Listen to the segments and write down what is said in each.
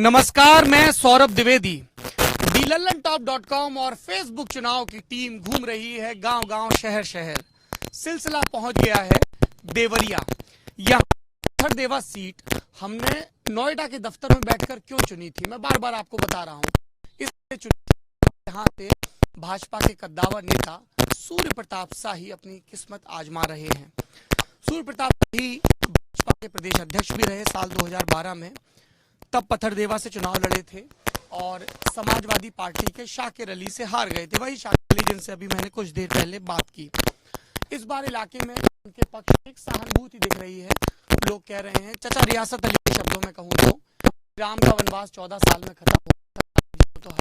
नमस्कार, मैं सौरभ द्विवेदी। DLallanTop.com और फेसबुक चुनाव की टीम घूम रही है गांव गांव, शहर शहर। सिलसिला पहुंच गया है देवरिया। यहाँ देवा सीट हमने नोएडा के दफ्तर में बैठकर क्यों चुनी थी, मैं बार बार आपको बता रहा हूं। यहाँ पे भाजपा के कद्दावर नेता सूर्य प्रताप शाही अपनी किस्मत आजमा रहे हैं। सूर्य प्रताप शाही भाजपा के प्रदेश अध्यक्ष भी रहे साल 2012 में। तब पथरदेवा से चुनाव लड़े थे और समाजवादी पार्टी के शाकिर अली से हार गए थे, वही शाकिर अली जिनसे अभी मैंने कुछ देर पहले बात की। इस बार इलाके में उनके पक्ष में एक सहानुभूति दिख रही है। लोग कह रहे हैं, चचा रियासत अली के शब्दों में कहूँ तो राम का वनवास 14 साल में खत्म हो तो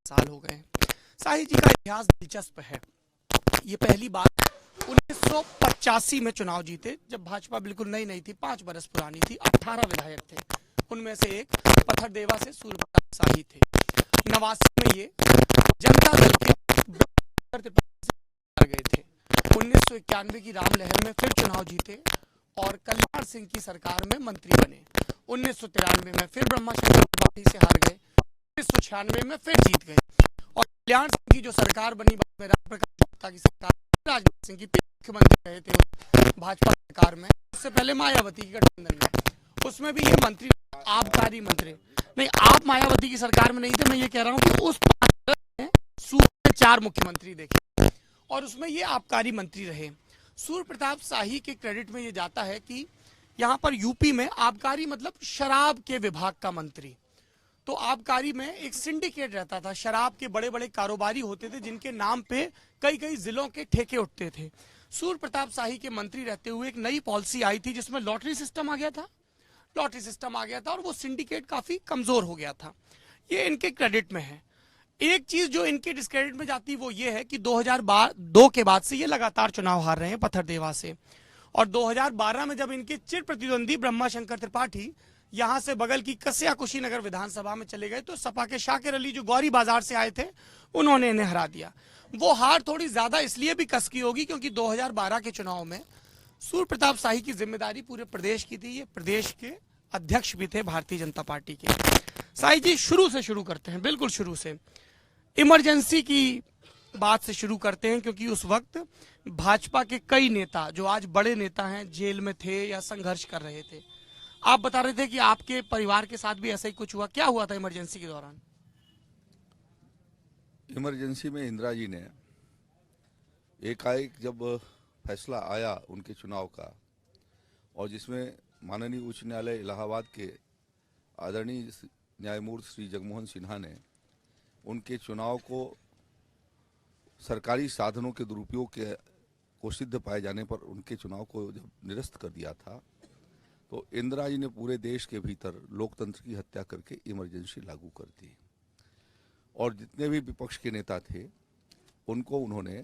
साल हो गए। शाही जी का इतिहास दिलचस्प है। ये पहली बार 1985 में चुनाव जीते, जब भाजपा बिल्कुल नई नहीं थी, 5 बरस पुरानी थी। 18 विधायक थे, उनमें से एक पथरदेवा से सूर्य प्रताप शाही थे। 89 में ये जनता दल के हार गए थे। 1991 की राम लहर में फिर चुनाव जीते और कल्याण सिंह की सरकार में मंत्री बने। 1993 में फिर ब्रह्मा शंकर पार्टी से हार गए। 1996 में फिर जीत गए और कल्याण सिंह की जो सरकार बनी, रामप्रकाश गुप्ता की सरकार, राजनाथ सिंह की मुख्यमंत्री रहे थे भाजपा सरकार में। उससे पहले मायावती की गठबंधन में, उसमें भी ये मंत्री आबकारी मंत्री नहीं। आप मायावती की सरकार में नहीं थे, मैं ये कह रहा हूं कि उस सूबे में 4 मुख्यमंत्री देखे और उसमें ये आबकारी मंत्री रहे। सूर्य प्रताप शाही के क्रेडिट में ये जाता है कि यहाँ पर यूपी में आबकारी मतलब शराब के विभाग का मंत्री। तो आबकारी में एक सिंडिकेट रहता था, शराब के बड़े बड़े कारोबारी होते थे जिनके नाम पे कई कई जिलों के ठेके उठते थे। सूर्य प्रताप शाही के मंत्री रहते हुए एक नई पॉलिसी आई थी जिसमें लॉटरी सिस्टम आ गया था और वो सिंडिकेट काफी कमजोर हो गया था। ये इनके क्रेडिट में है। एक चीज जो इनके डिस्क्रेडिट में जाती वो ये है कि 2002 के बाद से ये लगातार चुनाव हार रहे हैं पथरदेवा से। और 2012 में जब इनके चिर प्रतिद्वंदी ब्रह्मा शंकर त्रिपाठी यहां से बगल की कस्या कुशीनगर विधानसभा में चले गए तो सपा के शाकिर अली जो गौरी बाजार से आए थे, उन्होंने इन्हें हरा दिया। वो हार थोड़ी ज्यादा इसलिए भी कस की होगी क्योंकि 2012 के चुनाव में सूर्य प्रताप शाही की जिम्मेदारी पूरे प्रदेश की थी। ये प्रदेश के अध्यक्ष भी थे भारतीय जनता पार्टी के। शाही जी, शुरू से शुरू करते हैं, बिल्कुल शुरू से इमरजेंसी की बात से शुरू करते हैं, क्योंकि उस वक्त भाजपा के कई नेता जो आज बड़े नेता हैं जेल में थे या संघर्ष कर रहे थे। आप बता रहे थे कि आपके परिवार के साथ भी ऐसा ही कुछ हुआ, क्या हुआ था इमरजेंसी के दौरान? इमरजेंसी में इंदिरा जी ने एकाएक जब फैसला आया उनके चुनाव का, और जिसमें माननीय उच्च न्यायालय इलाहाबाद के आदरणीय न्यायमूर्ति श्री जगमोहन सिन्हा ने उनके चुनाव को सरकारी साधनों के दुरुपयोग को सिद्ध पाए जाने पर उनके चुनाव को जब निरस्त कर दिया था, तो इंदिरा जी ने पूरे देश के भीतर लोकतंत्र की हत्या करके इमरजेंसी लागू कर दी और जितने भी विपक्ष के नेता थे उनको उन्होंने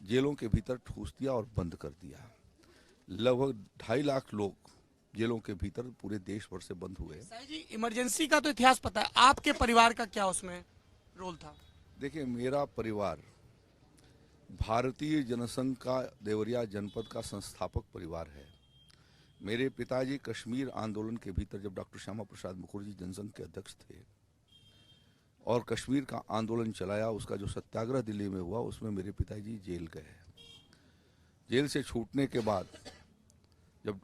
जेलों के भीतर ठूस दिया और बंद कर दिया। लगभग 2.5 लाख लोग जेलों के भीतर पूरे देश भर से बंद हुए। जी, इमरजेंसी का तो इतिहास पता है, आपके परिवार का क्या उसमें रोल था? देखिए, मेरा परिवार भारतीय जनसंघ का देवरिया जनपद का संस्थापक परिवार है। मेरे पिताजी कश्मीर आंदोलन के भीतर जब डॉक्टर श्यामा प्रसाद मुखर्जी जनसंघ के अध्यक्ष थे और कश्मीर का आंदोलन चलाया, उसका जो सत्याग्रह दिल्ली में हुआ उसमें मेरे पिताजी जेल गए। जेल से छूटने के बाद जब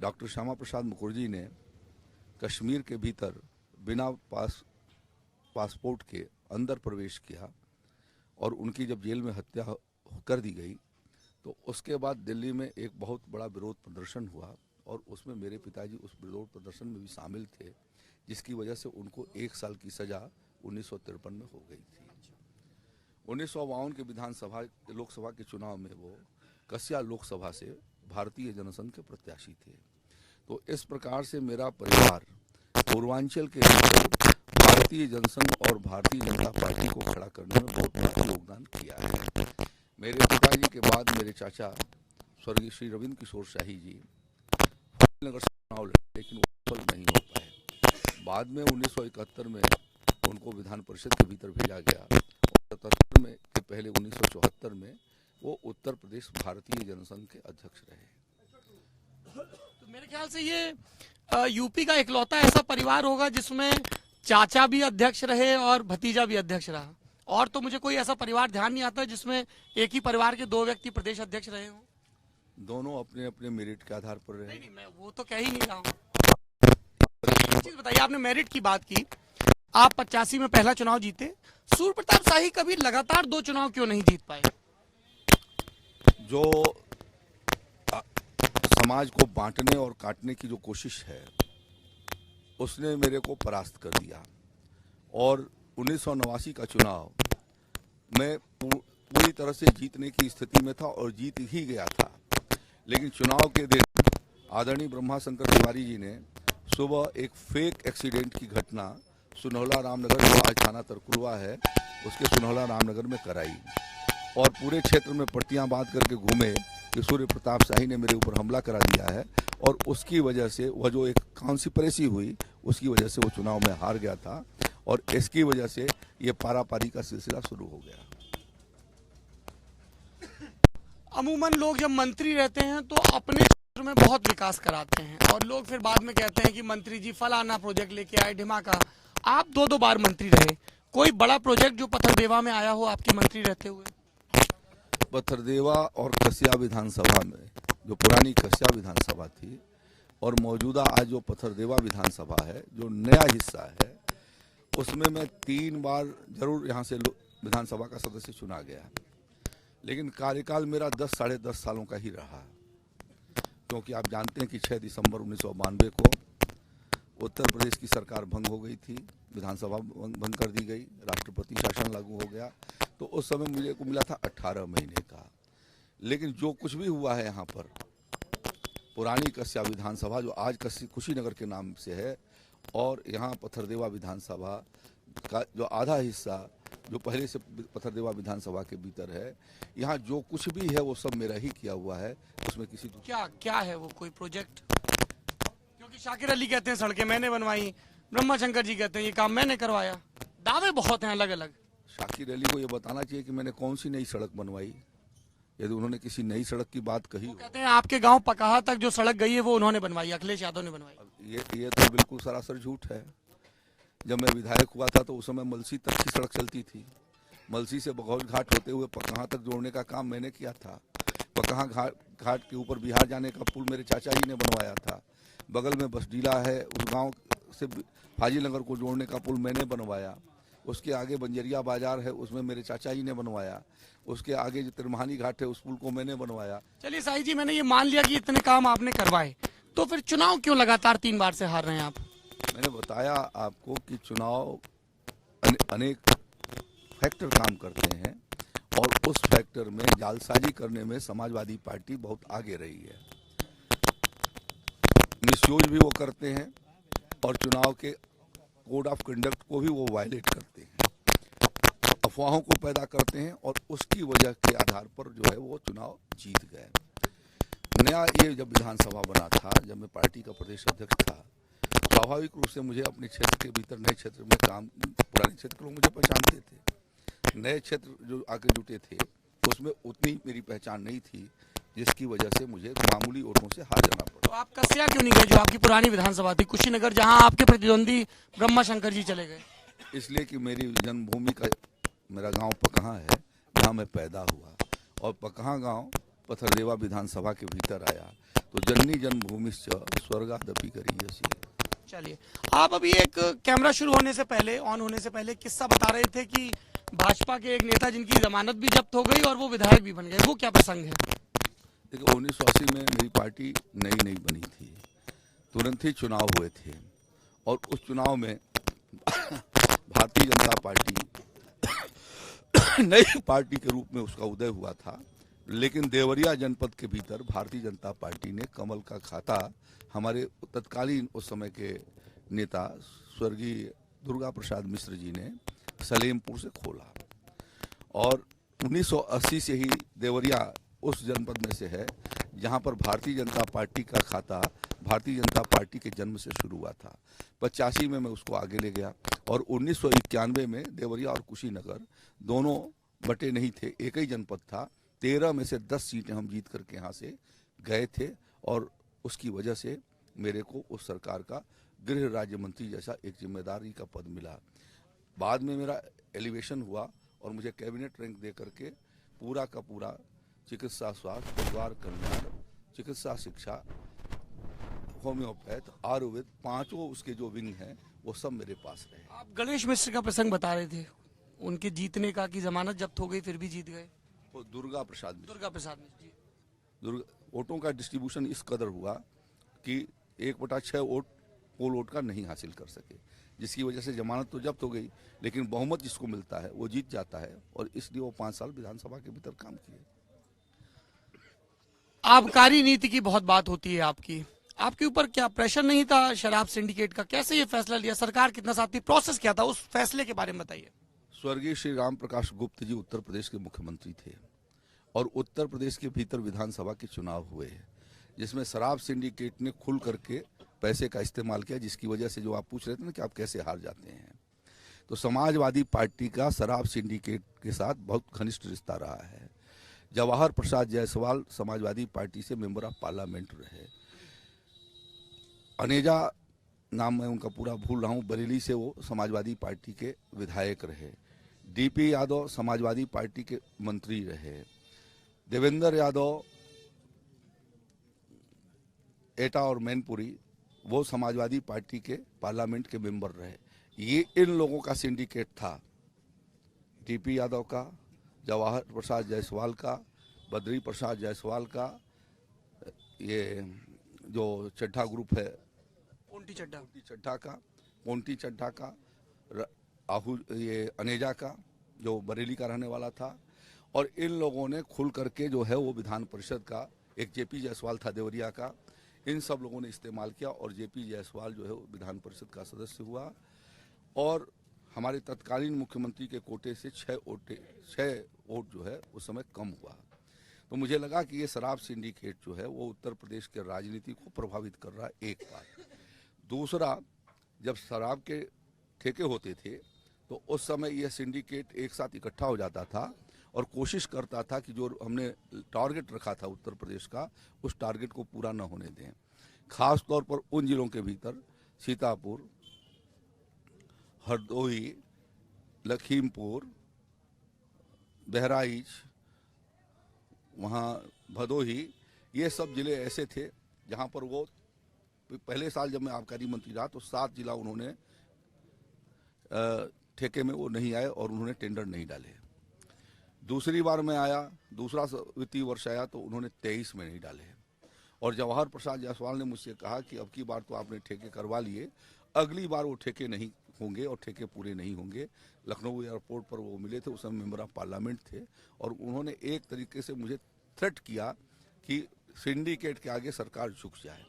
डॉक्टर श्यामा प्रसाद मुखर्जी ने कश्मीर के भीतर बिना पासपोर्ट के अंदर प्रवेश किया और उनकी जब जेल में हत्या कर दी गई, तो उसके बाद दिल्ली में एक बहुत बड़ा विरोध प्रदर्शन हुआ और उसमें मेरे पिताजी उस विरोध प्रदर्शन में भी शामिल थे, जिसकी वजह से उनको 1 साल की सजा 1953 में हो गई थी। 1952 के विधानसभा लोकसभा के चुनाव में वो कस्या लोकसभा से भारतीय जनसंघ के प्रत्याशी थे। तो इस प्रकार से मेरा परिवार पूर्वांचल के भारतीय जनसंघ और भारतीय जनता पार्टी को खड़ा करने में बहुत बड़ा योगदान किया है। मेरे पिताजी के बाद मेरे चाचा स्वर्गीय श्री रविंद्र किशोर शाही जी नगर से चुनाव लड़े, लेकिन वो सफल नहीं हो पाए। बाद में 1971 में उनको विधान परिषद के भीतर भेजा गया और 77 में के पहले 1974 में वो उत्तर प्रदेश भारतीय जनसंघ के अध्यक्ष रहे। तो मेरे ख्याल से ये यूपी का इकलौता ऐसा परिवार होगा जिसमें चाचा भी अध्यक्ष रहे और भतीजा भी अध्यक्ष रहा, और तो मुझे कोई ऐसा परिवार ध्यान नहीं आता जिसमें एक ही परिवार के 2 व्यक्ति प्रदेश अध्यक्ष रहे हों। दोनों अपने अपने मेरिट के आधार पर रहे। नहीं, मैं वो तो कह ही नहीं रहा हूँ। चीज बताइए, आपने मेरिट की बात की, आप 85 में पहला चुनाव जीते, सूर्य प्रताप शाही कभी लगातार 2 चुनाव क्यों नहीं जीत पाए? जो समाज को बांटने और काटने की जो कोशिश है, उसने मेरे को परास्त कर दिया। और 1989 का चुनाव मैं पूरी तरह से जीतने की स्थिति में था और जीत ही गया था। लेकिन चुनाव के दिन आदरणीय ब्रह्मा शंकर तिवारी जी ने सुबह एक फेक एक्सीडेंट की घटना सुनहला रामनगर, जो आज थाना तरकुलवा है, उसके सुनहला रामनगर में कराई और पूरे क्षेत्र में पट्टियां बांध करके घूमे कि सूर्य प्रताप शाही ने मेरे ऊपर हमला करा दिया है। और उसकी वजह से वह जो एक कॉन्स्पिरेसी हुई, उसकी वजह से वो चुनाव में हार गया था और इसकी वजह से ये पारापारी का सिलसिला शुरू हो गया। अमूमन लोग जब मंत्री रहते हैं तो अपने क्षेत्र में बहुत विकास कराते हैं और लोग फिर बाद में कहते हैं कि मंत्री जी फलाना प्रोजेक्ट लेके आए, ढिमाका। आप 2 बार मंत्री रहे, कोई बड़ा प्रोजेक्ट जो पथरदेवा में आया हो आपके मंत्री रहते हुए? पथरदेवा और कसिया विधानसभा में, जो पुरानी कसिया विधानसभा थी और मौजूदा आज जो पथरदेवा विधानसभा है, जो नया हिस्सा है, उसमें मैं 3 बार जरूर यहाँ से विधानसभा का सदस्य चुना गया। लेकिन कार्यकाल मेरा 10 साढ़े 10 सालों का ही रहा, क्योंकि आप जानते हैं कि 6 दिसंबर 1992 को उत्तर प्रदेश की सरकार भंग हो गई थी, विधानसभा भंग कर दी गई, राष्ट्रपति शासन लागू हो गया। तो उस समय मुझे को मिला था 18 महीने का। लेकिन जो कुछ भी हुआ है यहाँ पर, पुरानी कस्या विधानसभा जो आज कुशीनगर के नाम से है, और यहाँ पथरदेवा विधानसभा का जो आधा हिस्सा जो पहले से पथरदेवा विधानसभा के भीतर है, यहाँ जो कुछ भी है वो सब मेरा ही किया हुआ है। उसमें किसी क्या है वो कोई प्रोजेक्ट? क्योंकि शाकिर अली कहते हैं सड़कें मैंने बनवाई, ब्रह्मा शंकर जी कहते हैं ये काम मैंने करवाया, दावे बहुत हैं अलग अलग। शाकिर अली को ये बताना चाहिए कि मैंने कौन सी नई सड़क बनवाई, यदि उन्होंने किसी नई सड़क की बात कही। कहते हैं आपके गांव पकाहा तक जो सड़क गई है वो उन्होंने बनवाई, अखिलेश यादव ने बनवाई। ये तो बिल्कुल सरासर झूठ है। जब मैं विधायक हुआ था तो उस समय मलसी तक की सड़क चलती थी। मलसी से बघौल घाट होते हुए पकहा तक जोड़ने का काम मैंने किया था। पकहा घाट के ऊपर बिहार जाने का पुल मेरे चाचा जी ने बनवाया था। बगल में बसडीला है, उस गांव से फाजिलनगर को जोड़ने का पुल मैंने बनवाया। उसके आगे बंजरिया बाजार है, उसमें मेरे चाचा जी ने बनवाया। उसके आगे जो तिरमहानी घाट है, उस पुल को मैंने बनवाया। चलिए शाही जी, मैंने ये मान लिया कि इतने काम आपने करवाए, तो फिर चुनाव क्यों लगातार 3 बार से हार रहे हैं आप? मैंने बताया आपको कि चुनाव अनेक फैक्टर काम करते हैं और उस फैक्टर में जालसाजी करने में समाजवादी पार्टी बहुत आगे रही है। मिसयूज भी वो करते हैं और चुनाव के कोड ऑफ कंडक्ट को भी वो वायलेट करते हैं, अफवाहों को पैदा करते हैं और उसकी वजह के आधार पर जो है वो चुनाव जीत गए। नया ये जब विधानसभा बना था, जब मैं पार्टी का प्रदेश अध्यक्ष था, स्वाभाविक रूप से मुझे अपने क्षेत्र के भीतर नए क्षेत्र में काम, पुराने क्षेत्र के लोग मुझे पहचानते थे, नए क्षेत्र जो आके जुटे थे उसमें उतनी मेरी पहचान नहीं थी, जिसकी वजह से मुझे मामूली वोटों से हार जाना पड़ा। तो आप कस्या क्यों नहीं गए, जो आपकी पुरानी विधानसभा थी कुशीनगर, जहां आपके प्रतिद्वंदी ब्रह्मा शंकर जी चले गए? इसलिए कि मेरी जन्मभूमि का मेरा गांव पकहा है, जहां मैं पैदा हुआ, और पकहा गांव पथरदेवा विधानसभा के भीतर आया। तो जननी जन्मभूमि स्वर्गादपि करीयसी। चलिए, आप अभी एक कैमरा शुरू होने से पहले, ऑन होने से पहले किस्सा बता रहे थे कि भाजपा के एक नेता जिनकी जमानत भी जब्त हो गई और वो विधायक भी बन गए, वो क्या प्रसंग है? देखिए, 1980 में मेरी पार्टी नई बनी थी, तुरंत ही चुनाव हुए थे और उस चुनाव में भारतीय जनता पार्टी नई पार्टी के रूप में उसका उदय हुआ था। लेकिन देवरिया जनपद के भीतर भारतीय जनता पार्टी ने कमल का खाता हमारे तत्कालीन उस समय के नेता स्वर्गीय दुर्गा प्रसाद मिश्र जी ने सलेमपुर से खोला और 1980 से ही देवरिया उस जनपद में से है जहां पर भारतीय जनता पार्टी का खाता भारतीय जनता पार्टी के जन्म से शुरू हुआ था। 85 में मैं उसको आगे ले गया और 1991 में देवरिया और कुशीनगर दोनों बटे नहीं थे, एक ही जनपद था। 13 में से 10 सीटें हम जीत करके यहाँ से गए थे और उसकी वजह से मेरे को उस सरकार का गृह राज्य मंत्री जैसा एक जिम्मेदारी का पद मिला। बाद में मेरा एलिवेशन हुआ और मुझे कैबिनेट रैंक दे करके पूरा का पूरा चिकित्सा, स्वास्थ्य, परिवार कल्याण, चिकित्सा शिक्षा, होम्योपैथ, आयुर्वेद, पांचों उसके जो विंग हैं वो सब मेरे पास रहे। आप गणेश मिश्र का प्रसंग बता रहे थे, उनके जीतने का, कि जमानत जब्त हो गई फिर भी जीत गए। वो दुर्गा प्रसाद मिश्र जी। वोटों का डिस्ट्रीब्यूशन इस कदर हुआ कि 1/6 वोट पोल वोट का नहीं हासिल कर सके, जिसकी वजह से जमानत तो जब्त हो गई, लेकिन बहुमत जिसको मिलता है वो जीत जाता है, और इसलिए वो 5 साल विधानसभा के भीतर काम किए। आबकारी नीति की बहुत बात होती है आपके ऊपर क्या प्रेशर नहीं था शराब सिंडिकेट का? कैसे ये फैसला लिया? सरकार कितना साथ थी? प्रोसेस क्या था? उस फैसले के बारे में बताइए। स्वर्गीय श्री राम प्रकाश गुप्त जी उत्तर प्रदेश के मुख्यमंत्री थे, और उत्तर प्रदेश के भीतर विधानसभा के चुनाव हुए, जिसमें शराब सिंडिकेट ने खुल करके पैसे का इस्तेमाल किया, जिसकी वजह से जो आप पूछ रहे थे ना कि आप कैसे हार जाते हैं, तो समाजवादी पार्टी का शराब सिंडिकेट के साथ बहुत घनिष्ठ रिश्ता रहा है। जवाहर प्रसाद जायसवाल समाजवादी पार्टी से मेंबर ऑफ पार्लियामेंट रहे। अनेजा नाम मैं उनका पूरा भूल रहा हूँ, बरेली से वो समाजवादी पार्टी के विधायक रहे। डीपी यादव समाजवादी पार्टी के मंत्री रहे। देवेंद्र यादव एटा और मैनपुरी वो समाजवादी पार्टी के पार्लियामेंट के मेंबर रहे। ये इन लोगों का सिंडिकेट था, डीपी यादव का, जवाहर प्रसाद जायसवाल का, बद्री प्रसाद जायसवाल का, ये जो चड्ढा ग्रुप है, पोंटी चड्ढा का, ये अनेजा का जो बरेली का रहने वाला था, और इन लोगों ने खुल करके जो है वो विधान परिषद का, एक जेपी जायसवाल था देवरिया का, इन सब लोगों ने इस्तेमाल किया, और जेपी जायसवाल जो है वो विधान परिषद का सदस्य हुआ, और हमारे तत्कालीन मुख्यमंत्री के कोटे से 6 वोट जो है उस समय कम हुआ। तो मुझे लगा कि ये शराब सिंडिकेट जो है वो उत्तर प्रदेश के राजनीति को प्रभावित कर रहा है, एक बात। दूसरा, जब शराब के ठेके होते थे तो उस समय यह सिंडिकेट एक साथ इकट्ठा हो जाता था और कोशिश करता था कि जो हमने टारगेट रखा था उत्तर प्रदेश का, उस टारगेट को पूरा न होने दें। खास तौर पर उन जिलों के भीतर सीतापुर, हरदोई, लखीमपुर, बहराइच, वहाँ भदोही, ये सब जिले ऐसे थे जहाँ पर वो पहले साल जब मैं आबकारी मंत्री रहा तो 7 जिला उन्होंने ठेके में वो नहीं आए और उन्होंने टेंडर नहीं डाले। दूसरी बार मैं आया, दूसरा वित्तीय वर्ष आया तो उन्होंने 23 में नहीं डाले, और जवाहर प्रसाद जायसवाल ने मुझसे कहा कि अब की बार तो आपने ठेके करवा लिए, अगली बार वो ठेके नहीं होंगे और ठेके पूरे नहीं होंगे। लखनऊ एयरपोर्ट पर वो मिले थे, उस समय मेंबर ऑफ पार्लियामेंट थे, और उन्होंने एक तरीके से मुझे थ्रेट किया कि सिंडिकेट के आगे सरकार झुक जाए।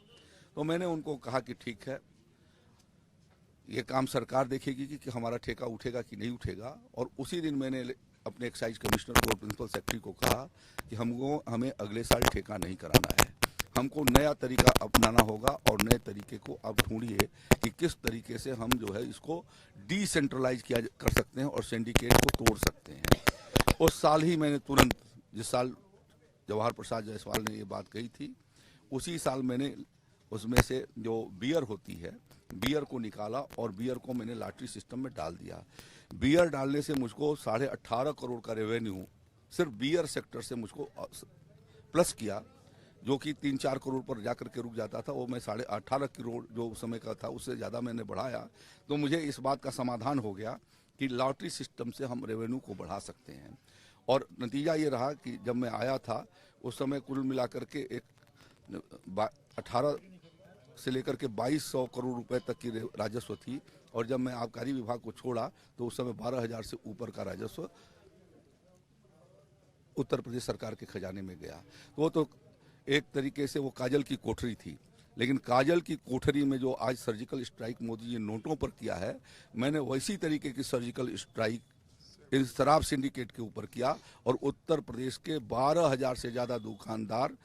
तो मैंने उनको कहा कि ठीक है, ये काम सरकार देखेगी कि हमारा ठेका उठेगा कि नहीं उठेगा। और उसी दिन मैंने अपने एक्साइज कमिश्नर को और प्रिंसिपल सेक्रेटरी को कहा कि हमें अगले साल ठेका नहीं कराना है, हमको नया तरीका अपनाना होगा, और नए तरीके को आप ढूंढिए कि किस तरीके से हम जो है इसको डिसेंट्रलाइज किया कर सकते हैं और सिंडिकेट को तोड़ सकते हैं। उस साल ही मैंने तुरंत, जिस साल जवाहर प्रसाद जायसवाल ने ये बात कही थी, उसी साल मैंने उसमें से जो बियर होती है, बियर को निकाला और बियर को मैंने लॉटरी सिस्टम में डाल दिया। बियर डालने से मुझको 18.5 करोड़ का रेवेन्यू सिर्फ बियर सेक्टर से मुझको प्लस किया, जो कि 3-4 करोड़ पर जाकर के रुक जाता था, वो मैं 18.5 करोड़ जो उस समय का था उससे ज़्यादा मैंने बढ़ाया। तो मुझे इस बात का समाधान हो गया कि लॉटरी सिस्टम से हम रेवेन्यू को बढ़ा सकते हैं। और नतीजा ये रहा कि जब मैं आया था उस समय कुल मिलाकर के एक 18 से लेकर के 2200 करोड़ रुपए तक की राजस्व थी, और जब मैं आबकारी विभाग को छोड़ा तो उस समय 12,000 से ऊपर का राजस्व उत्तर प्रदेश सरकार के खजाने में गया। तो वो तो एक तरीके से वो काजल की कोठरी थी, लेकिन काजल की कोठरी में जो आज सर्जिकल स्ट्राइक मोदी जी नोटों पर किया है, मैंने वैसी तरीके की सर्जिकल स्ट्राइक इस शराब सिंडिकेट के ऊपर किया, और उत्तर प्रदेश के 12,000 से ज़्यादा दुकानदार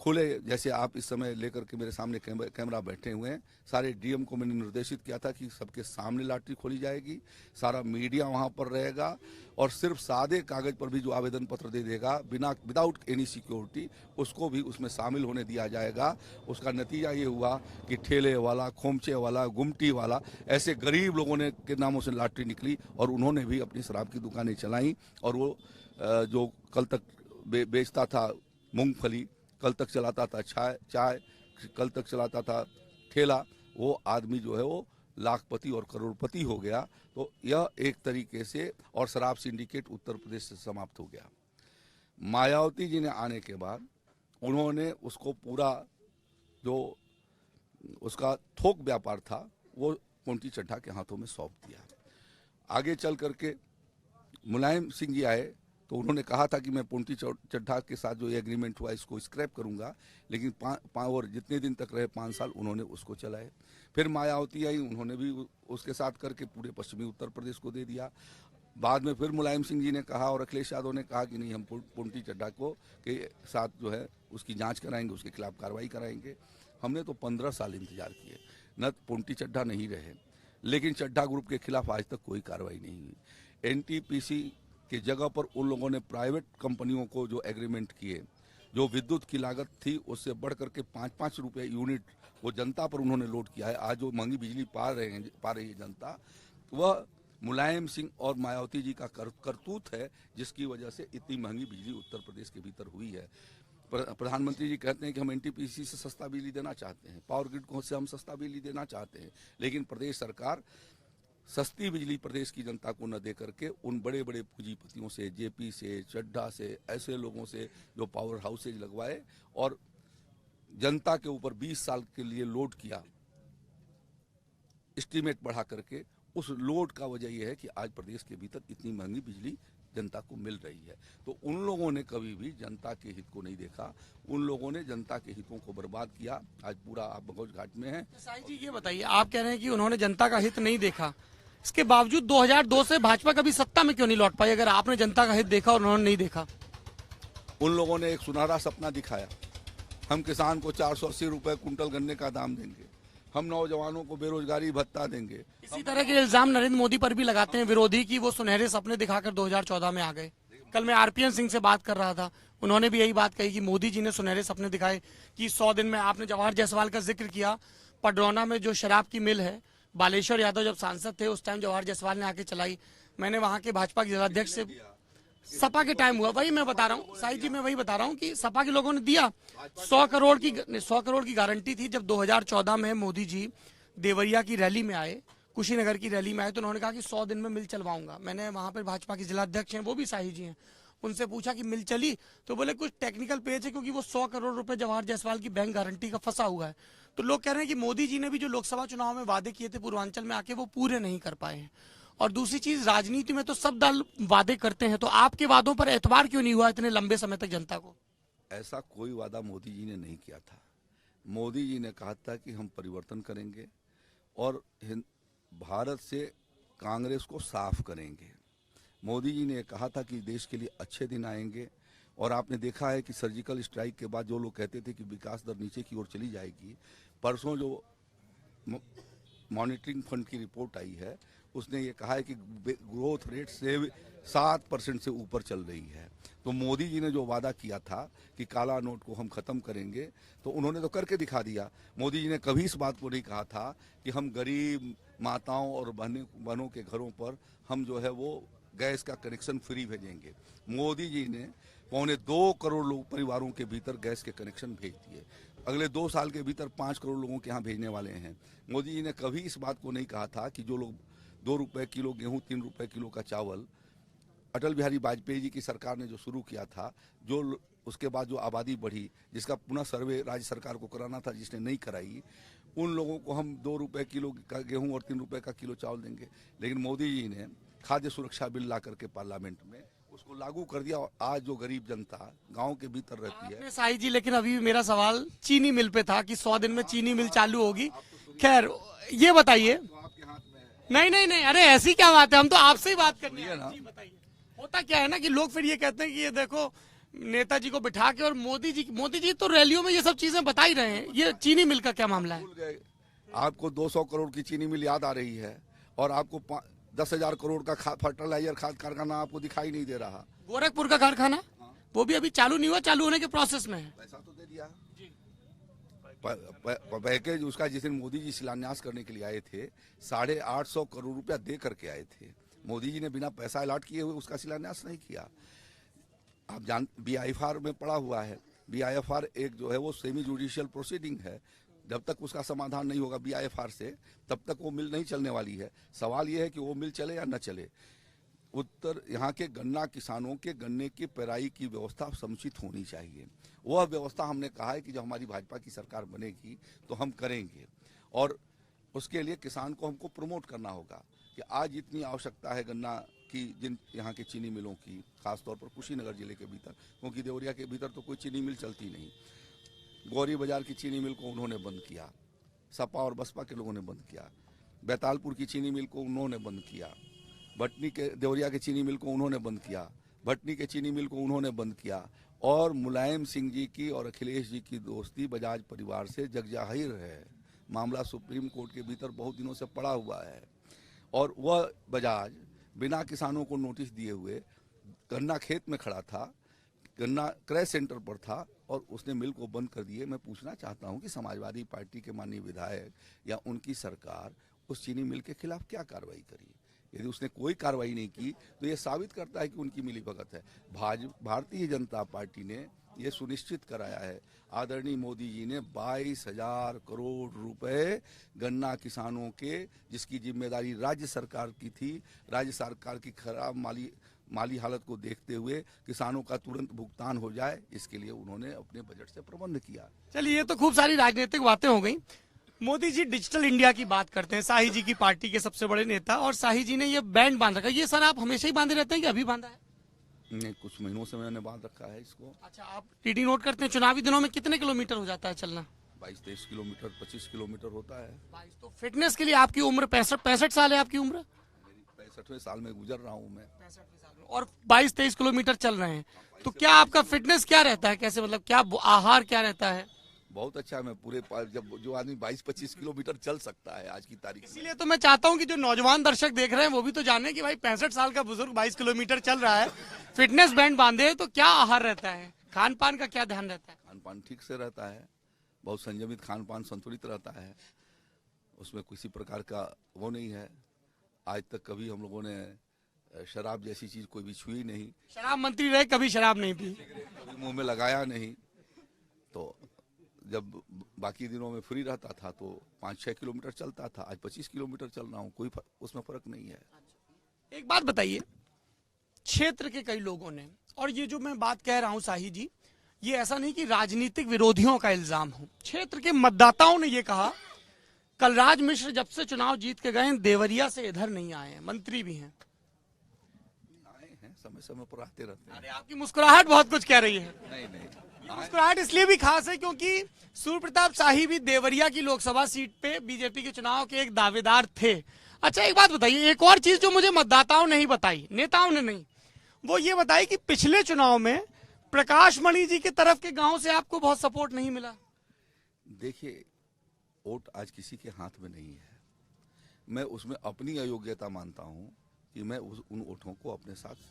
खुले, जैसे आप इस समय लेकर के मेरे सामने कैमरा बैठे हुए हैं, सारे डीएम को मैंने निर्देशित किया था कि सबके सामने लॉटरी खोली जाएगी, सारा मीडिया वहां पर रहेगा और सिर्फ सादे कागज पर भी जो आवेदन पत्र दे देगा विदाउट एनी सिक्योरिटी, उसको भी उसमें शामिल होने दिया जाएगा। उसका नतीजा ये हुआ कि ठेले वाला, खोमचे वाला, गुमटी वाला, ऐसे गरीब लोगों ने के नामों से लॉटरी निकली और उन्होंने भी अपनी शराब की दुकानें चलाई। और वो जो कल तक बेचता था मूंगफली, कल तक चलाता था चाय, कल तक चलाता था ठेला, वो आदमी जो है वो लाखपति और करोड़पति हो गया। तो यह एक तरीके से, और शराब सिंडिकेट उत्तर प्रदेश से समाप्त हो गया। मायावती जी ने आने के बाद उन्होंने उसको पूरा जो उसका थोक व्यापार था वो पुंटी चड्ढा के हाथों में सौंप दिया। आगे चल करके मुलायम सिंह जी आए तो उन्होंने कहा था कि मैं पुंटी चड्ढा के साथ जो ये एग्रीमेंट हुआ इसको स्क्रैप करूंगा, लेकिन और जितने दिन तक रहे 5 साल उन्होंने उसको चलाए। फिर मायावती आई, उन्होंने भी उसके साथ करके पूरे पश्चिमी उत्तर प्रदेश को दे दिया। बाद में फिर मुलायम सिंह जी ने कहा और अखिलेश यादव ने कहा कि नहीं, हम पुंटी चड्ढा को के साथ जो है उसकी जाँच कराएंगे, उसके खिलाफ कार्रवाई कराएंगे। हमने तो 15 साल इंतजार किए, न पुंटी चड्ढा नहीं रहे, लेकिन चड्ढा ग्रुप के खिलाफ आज तक कोई कार्रवाई नहीं हुई। एनटीपीसी की जगह पर उन लोगों ने प्राइवेट कंपनियों को जो एग्रीमेंट किए, जो विद्युत की लागत थी उससे बढ़ करके 5-5 रुपये यूनिट वो जनता पर उन्होंने लोड किया है। आज जो महंगी बिजली पा रही है जनता, वह मुलायम सिंह और मायावती जी का करतूत है, जिसकी वजह से इतनी महंगी बिजली उत्तर प्रदेश के भीतर हुई है। प्रधानमंत्री जी कहते हैं कि हम एनटीपीसी से सस्ता बिजली देना चाहते हैं, पावर ग्रिड को से हम सस्ता बिजली देना चाहते हैं, लेकिन प्रदेश सरकार सस्ती बिजली प्रदेश की जनता को न दे करके उन बड़े बड़े पूंजीपतियों से, जेपी से, चड्ढा से, ऐसे लोगों से जो पावर हाउसेज लगवाए और जनता के ऊपर 20 साल के लिए लोड किया, एस्टीमेट बढ़ा करके, उस लोड का वजह यह है कि आज प्रदेश के भीतर इतनी महंगी बिजली जनता को मिल रही है। तो उन लोगों ने कभी भी जनता के हित को नहीं देखा, उन लोगों ने जनता के हितों को बर्बाद किया। आज पूरा आप बघौच घाट में हैं। साईं जी ये बताइए, आप कह रहे हैं कि उन्होंने जनता का हित नहीं देखा, इसके बावजूद 2002 से भाजपा कभी सत्ता में क्यों नहीं लौट पाई, अगर आपने जनता का हित देखा और उन्होंने नहीं देखा? उन लोगों ने एक सुनहरा सपना दिखाया, हम किसान को 480 रुपए कुंटल गन्ने का दाम देंगे, हम नौजवानों को बेरोजगारी भत्ता देंगे। इसी तरह के इल्जाम नरेंद्र मोदी पर भी लगाते हैं विरोधी की वो सुनहरे सपने दिखाकर 2014 में आ गए। कल मैं आरपीएन सिंह से बात कर रहा था, उन्होंने भी यही बात कही कि मोदी जी ने सुनहरे सपने दिखाए कि 100 दिन में। आपने जवाहर जायसवाल का जिक्र किया, पडरौना में जो शराब की मिल है, बालेश्वर यादव जब सांसद थे उस टाइम जवाहर जायसवाल ने आके चलाई। मैंने वहां के भाजपा के जिलाध्यक्ष से, सपा के टाइम हुआ, वही मैं बता रहा हूँ साईं जी, मैं वही बता रहा हूँ कि सपा के लोगों ने दिया 100 करोड़ की गारंटी थी। जब 2014 में मोदी जी देवरिया की रैली में आए, कुशीनगर की रैली में आए, तो उन्होंने कहा कि 100 दिन में मिल चलवाऊंगा। मैंने वहां पर भाजपा के जिलाध्यक्ष हैं, वो भी शाही जी हैं, उनसे पूछा कि मिल चली, तो बोले कुछ टेक्निकल पेज है, क्योंकि वो 100 करोड़ रुपए जवाहर जायसवाल की बैंक गारंटी का फंसा हुआ है। तो लोग कह रहे हैं कि मोदी जी ने भी जो लोकसभा चुनाव में वादे किए थे पूर्वांचल में आके, वो पूरे नहीं कर पाए हैं। और दूसरी चीज, राजनीति में तो सब दल वादे करते हैं, तो आपके वादों पर एतबार क्यों नहीं हुआ इतने लंबे समय तक जनता को? ऐसा कोई वादा मोदी जी ने नहीं किया था। मोदी जी ने कहा था कि हम परिवर्तन करेंगे और भारत से कांग्रेस को साफ करेंगे। मोदी जी ने कहा था कि देश के लिए अच्छे दिन आएंगे, और आपने देखा है कि सर्जिकल स्ट्राइक के बाद जो लोग कहते थे कि विकास दर नीचे की ओर चली जाएगी, परसों जो मॉनिटरिंग फंड की रिपोर्ट आई है उसने ये कहा है कि ग्रोथ रेट से 7% से ऊपर चल रही है। तो मोदी जी ने जो वादा किया था कि काला नोट को हम खत्म करेंगे, तो उन्होंने तो करके दिखा दिया। मोदी जी ने कभी इस बात को नहीं कहा था कि हम गरीब माताओं और बहनों के घरों पर हम जो है वो गैस का कनेक्शन फ्री भेजेंगे। मोदी जी ने 2.25 करोड़ लोग परिवारों के भीतर गैस के कनेक्शन भेज दिए। अगले 2 साल के भीतर 5 करोड़ लोगों के यहाँ भेजने वाले हैं। मोदी जी ने कभी इस बात को नहीं कहा था कि जो लोग 2 रुपए किलो गेहूं, 3 रुपए किलो का चावल, अटल बिहारी वाजपेयी जी की सरकार ने जो शुरू किया था, जो उसके बाद जो आबादी बढ़ी, जिसका पुनः सर्वे राज्य सरकार को कराना था, जिसने नहीं कराई, उन लोगों को हम 2 रुपए किलो का गेहूं और 3 रुपए का किलो चावल देंगे। लेकिन मोदी जी ने खाद्य सुरक्षा बिल ला करके पार्लियामेंट में उसको लागू कर दिया, और आज जो गरीब जनता गांव के भीतर रहती है। साईं जी, लेकिन अभी मेरा सवाल चीनी मिल पे था कि 100 दिन में चीनी मिल चालू होगी। खैर ये बताइए। नहीं, अरे ऐसी क्या बात है, हम तो आपसे ही बात करनी है ना। बताइए, होता क्या है ना कि लोग फिर ये कहते हैं कि ये देखो नेताजी को बिठा के और मोदी जी तो रैलियों में ये सब चीजें बता ही रहे हैं। ये चीनी मिल का क्या मामला है? भूल गए। आपको 200 करोड़ की चीनी मिल याद आ रही है और आपको 10,000 करोड़ का फर्टिलाइजर खाद कारखाना आपको दिखाई नहीं दे रहा। गोरखपुर का कारखाना वो भी अभी चालू नहीं हुआ, चालू होने के प्रोसेस में है। पैसा तो दे दिया पैकेज उसका। जिस दिन मोदी जी शिलान्यास करने के लिए आए थे 850 करोड़ रुपया दे करके आए थे। मोदी जी ने बिना पैसा अलॉट किए हुए उसका शिलान्यास नहीं किया। आप जान BIFR में पड़ा हुआ है। BIFR एक जो है वो सेमी जुडिशियल प्रोसीडिंग है। जब तक उसका समाधान नहीं होगा BIFR से तब तक वो मिल नहीं चलने वाली है। सवाल ये है कि वो मिल चले या न चले। उत्तर यहाँ के गन्ना किसानों के गन्ने की पेराई की व्यवस्था समुचित होनी चाहिए। वह व्यवस्था हमने कहा है कि जब हमारी भाजपा की सरकार बनेगी तो हम करेंगे और उसके लिए किसान को हमको प्रमोट करना होगा कि आज इतनी आवश्यकता है गन्ना की जिन यहाँ के चीनी मिलों की, खासतौर पर कुशीनगर जिले के भीतर, क्योंकि देवरिया के भीतर तो कोई चीनी मिल चलती नहीं। गौरी बाजार की चीनी मिल को उन्होंने बंद किया, सपा और बसपा के लोगों ने बंद किया। बैतालपुर की चीनी मिल को उन्होंने बंद किया। भटनी के देवरिया के चीनी मिल को उन्होंने बंद किया। भटनी के चीनी मिल को उन्होंने बंद किया। और मुलायम सिंह जी की और अखिलेश जी की दोस्ती बजाज परिवार से जगजाहिर है। मामला सुप्रीम कोर्ट के भीतर बहुत दिनों से पड़ा हुआ है और वह बजाज बिना किसानों को नोटिस दिए हुए गन्ना खेत में खड़ा था, गन्ना क्रय सेंटर पर था और उसने मिल को बंद कर दिए। मैं पूछना चाहता हूं कि समाजवादी पार्टी के माननीय विधायक या उनकी सरकार उस चीनी मिल के खिलाफ क्या कार्रवाई करी? यदि उसने कोई कार्रवाई नहीं की तो ये साबित करता है कि उनकी मिलीभगत है। भारतीय जनता पार्टी ने ये सुनिश्चित कराया है, आदरणीय मोदी जी ने 22,000 करोड़ रुपए गन्ना किसानों के, जिसकी जिम्मेदारी राज्य सरकार की थी, राज्य सरकार की खराब माली हालत को देखते हुए किसानों का तुरंत भुगतान हो जाए, इसके लिए उन्होंने अपने बजट से प्रबंध किया। चलिए, ये तो खूब सारी राजनीतिक बातें हो गई। मोदी जी डिजिटल इंडिया की बात करते हैं, शाही जी की पार्टी के सबसे बड़े नेता, और शाही जी ने ये बैंड बांध रखा है। ये सर आप हमेशा ही बांधे रहते हैं कि अभी बांधा है? नहीं, कुछ महीनों से मैंने बांध रखा है इसको। अच्छा, आप टीडी नोट करते हैं चुनावी दिनों में कितने किलोमीटर हो जाता है चलना? 22-23 किलोमीटर, 25 किलोमीटर होता है। 22। तो फिटनेस के लिए आपकी उम्र 65 साल है आपकी उम्र? मेरी 65वें साल में गुजर रहा हूँ मैं। 65वें साल में, और 22-23 किलोमीटर चल रहे हैं, तो क्या आपका फिटनेस क्या रहता है? कैसे, मतलब क्या आहार क्या रहता है? बहुत अच्छा है। मैं पूरे जब जो आदमी 22-25 किलोमीटर चल सकता है आज की तारीख में। इसीलिए तो मैं चाहता हूं कि जो नौजवान दर्शक देख रहे हैं वो भी तो जाने कि भाई 65 साल का बुजुर्ग 22 किलोमीटर चल रहा है, फिटनेस बैंड बांधे, तो क्या आहार रहता है, खान पान का क्या ध्यान रहता है? खान पान ठीक से रहता है, बहुत संयमित खान पान, संतुलित रहता है, उसमें किसी प्रकार का वो नहीं है। आज तक कभी हम लोगों ने शराब जैसी चीज कोई भी छुई नहीं। शराब मंत्री रहे, कभी शराब नहीं पी, कभी मुंह में लगाया नहीं। तो जब बाकी दिनों में फ्री रहता था तो 5-6 किलोमीटर चलता था, आज 25 किलोमीटर चल रहा हूँ, कोई उसमें फर्क नहीं है। एक बात बताइए, क्षेत्र के कई लोगों ने, और ये जो मैं बात कह रहा हूं शाही जी, ये ऐसा नहीं कि राजनीतिक विरोधियों का इल्जाम हो, क्षेत्र के मतदाताओं ने ये कहा, कलराज मिश्र जब से चुनाव जीत के गए देवरिया से इधर नहीं आए हैं, मंत्री भी हैं। आए हैं, समय समय पर आते रहते हैं। अरे आपकी मुस्कुराहट बहुत कुछ कह रही है। नहीं, मुस्कुराहट इसलिए भी खास है क्योंकि सूर्य प्रताप शाही भी देवरिया की लोकसभा सीट पे बीजेपी के चुनाव के एक दावेदार थे। अच्छा, एक बात बताइए, एक और चीज जो मुझे मतदाताओं ने ही बताई, नेताओं ने नहीं, वो ये बताई कि पिछले चुनाव में प्रकाश मणि जी के तरफ के गांव से आपको बहुत सपोर्ट नहीं मिला। देखिए, वोट आज किसी के हाथ में नहीं है। मैं उसमें अपनी अयोग्यता मानता हूं कि मैं उन वोटों को अपने साथ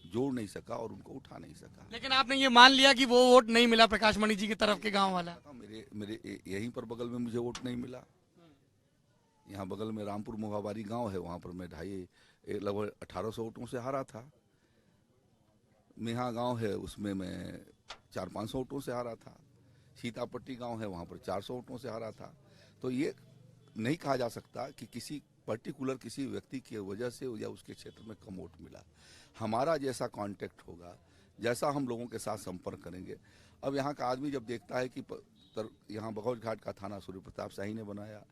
जोड़ नहीं सका और उनको उठा नहीं सका। लेकिन आपने ये मान लिया कि वो वोट नहीं मिला प्रकाश मणि जी की तरफ के गांव वाला? मेरे यहीं पर बगल में मुझे वोट नहीं मिला। यहाँ बगल में रामपुर मोहाबारी गांव है, वहां पर मैं लगभग 1800 वोटों से हारा था। मेहा गांव है, उसमें मैं 400-500 वोटों से हारा था। सीतापट्टी गांव है, वहां पर 400 वोटों से हारा था। तो ये नहीं कहा जा सकता कि किसी पर्टिकुलर किसी व्यक्ति की वजह से या उसके क्षेत्र में कम वोट मिला। हमारा जैसा कांटेक्ट होगा, जैसा हम लोगों के साथ संपर्क करेंगे। अब यहाँ का आदमी जब देखता है कि यहाँ बघौल घाट का थाना सूर्य प्रताप शाही ने बनाया,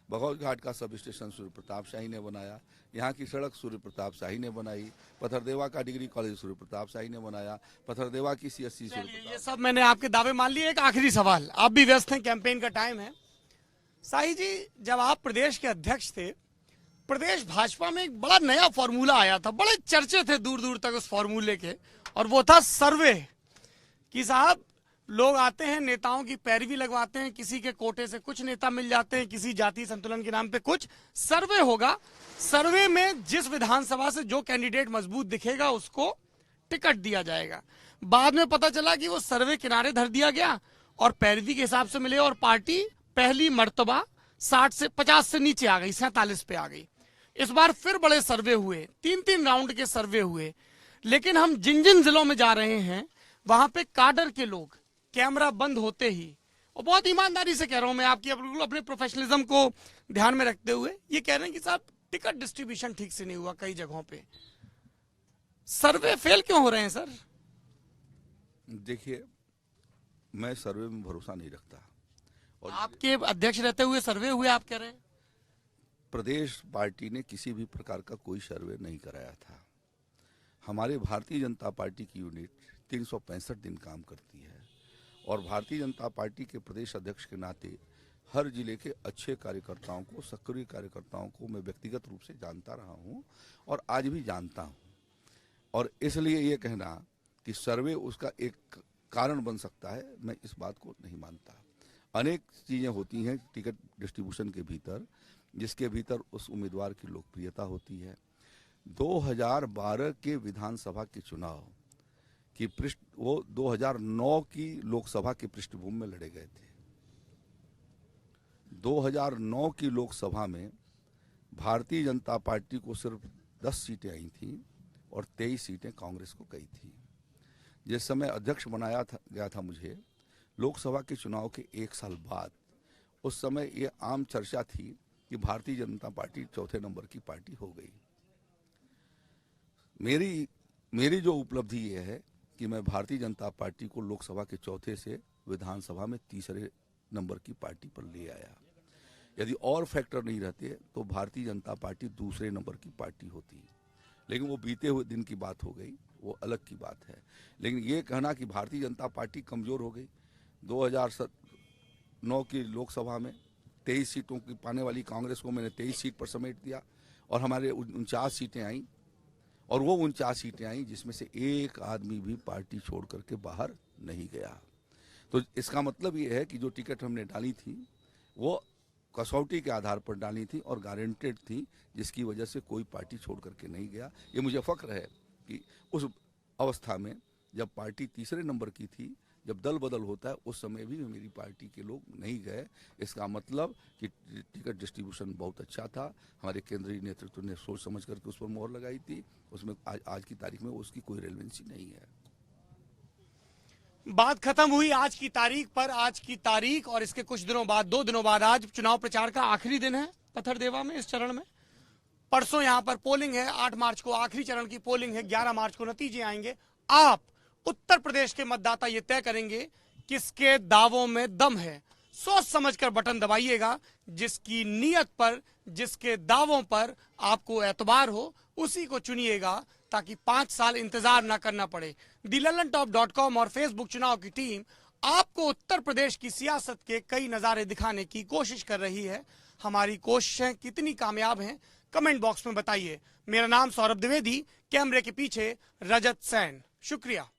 बघौल घाट का सब स्टेशन सूर्य प्रताप शाही ने बनाया, यहाँ की सड़क सूर्य प्रताप शाही ने बनाई, पथरदेवा का डिग्री कॉलेज सूर्य प्रताप शाही ने बनाया, पथरदेवा की CSC सूर्य प्रताप। ये सब मैंने आपके दावे मान लिए। एक आखिरी सवाल, आप भी व्यस्त हैं, कैंपेन का टाइम है। शाही जी, जब आप प्रदेश के अध्यक्ष थे, प्रदेश भाजपा में एक बड़ा नया फॉर्मूला आया था, बड़े चर्चे थे दूर दूर तक उस फॉर्मूले के, और वो था सर्वे। कि साहब लोग आते हैं, नेताओं की पैरवी लगवाते हैं, किसी के कोटे से कुछ नेता मिल जाते हैं, किसी जाति संतुलन के नाम पे कुछ सर्वे होगा, सर्वे में जिस विधानसभा से जो कैंडिडेट मजबूत दिखेगा उसको टिकट दिया जाएगा। बाद में पता चला कि वो सर्वे किनारे धर दिया गया और पैरवी के हिसाब से मिले और पार्टी पहली मर्तबा 50 से नीचे आ गई, 47 पे आ गई। इस बार फिर बड़े सर्वे हुए, 3 राउंड के सर्वे हुए, लेकिन हम जिन जिन जिलों में जा रहे हैं वहां पे काडर के लोग कैमरा बंद होते ही, और बहुत ईमानदारी से कह रहा हूं मैं, आपकी बिल्कुल अपने प्रोफेशनलिज्म को ध्यान में रखते हुए ये कह रहे हैं कि साहब टिकट डिस्ट्रीब्यूशन ठीक से नहीं हुआ कई जगहों पे। सर्वे फेल क्यों हो रहे हैं सर? देखिए, मैं सर्वे में भरोसा नहीं रखता। और आपके अध्यक्ष रहते हुए सर्वे हुए, आप कह रहे हैं? प्रदेश पार्टी ने किसी भी प्रकार का कोई सर्वे नहीं कराया था। हमारे भारतीय जनता पार्टी की यूनिट 365 दिन काम करती है और भारतीय जनता पार्टी के प्रदेश अध्यक्ष के नाते हर जिले के अच्छे कार्यकर्ताओं को, सक्रिय कार्यकर्ताओं को मैं व्यक्तिगत रूप से जानता रहा हूं और आज भी जानता हूं। और इसलिए ये कहना कि सर्वे उसका एक कारण बन सकता है, मैं इस बात को नहीं मानता। अनेक चीज़ें होती हैं टिकट डिस्ट्रीब्यूशन के भीतर, जिसके भीतर उस उम्मीदवार की लोकप्रियता होती है। 2012 के विधानसभा के चुनाव की वो 2009 की लोकसभा की पृष्ठभूमि में लड़े गए थे। 2009 की लोकसभा में भारतीय जनता पार्टी को सिर्फ 10 सीटें आई थी और 23 सीटें कांग्रेस को गई थी। जिस समय अध्यक्ष बनाया गया था मुझे, लोकसभा के चुनाव के 1 साल बाद, उस समय ये आम चर्चा थी कि भारतीय जनता पार्टी चौथे नंबर की पार्टी हो गई। मेरी जो उपलब्धि ये है कि मैं भारतीय जनता पार्टी को लोकसभा के चौथे से विधानसभा में तीसरे नंबर की पार्टी पर ले आया। यदि और फैक्टर नहीं रहते तो भारतीय जनता पार्टी दूसरे नंबर की पार्टी होती, लेकिन वो बीते हुए दिन की बात हो गई, वो अलग की बात है। लेकिन ये कहना कि भारतीय जनता पार्टी कमजोर हो गई, 2009 की लोकसभा में 23 सीटों की पाने वाली कांग्रेस को मैंने 23 सीट पर समेट दिया और हमारे 49 सीटें आई, और वो 49 सीटें आई जिसमें से एक आदमी भी पार्टी छोड़ करके बाहर नहीं गया। तो इसका मतलब ये है कि जो टिकट हमने डाली थी वो कसौटी के आधार पर डाली थी और गारंटेड थी, जिसकी वजह से कोई पार्टी छोड़ करके नहीं गया। ये मुझे फख्र है कि उस अवस्था में जब पार्टी तीसरे नंबर की थी, जब दल बदल होता है, उस समय भी मेरी पार्टी के लोग नहीं गए। इसका मतलब कि टिकट डिस्ट्रीब्यूशन बहुत अच्छा था। हमारे केंद्रीय नेतृत्व ने सोच समझ करके उस पर मोहर लगाई थी। उसमें आज की तारीख में उसकी कोई रेलेवेंसी नहीं है। बात खत्म हुई आज की तारीख पर। आज की तारीख और इसके कुछ दिनों बाद, 2 दिनों बाद, आज चुनाव प्रचार का आखिरी दिन है पत्थरदेवा में इस चरण में। परसों यहां पर पोलिंग है, 8 मार्च को आखिरी चरण की पोलिंग है, 11 मार्च को नतीजे आएंगे। आप उत्तर प्रदेश के मतदाता ये तय करेंगे किसके दावों में दम है। सोच समझकर बटन दबाइएगा। जिसकी नीयत पर, जिसके दावों पर आपको एतबार हो, उसी को चुनिएगा, ताकि 5 साल इंतजार ना करना पड़े। thelalantop.com और फेसबुक चुनाव की टीम आपको उत्तर प्रदेश की सियासत के कई नजारे दिखाने की कोशिश कर रही है। हमारी कोशिशें कितनी कामयाब हैं, कमेंट बॉक्स में बताइए। मेरा नाम सौरभ द्विवेदी, कैमरे के पीछे रजत सैन। शुक्रिया।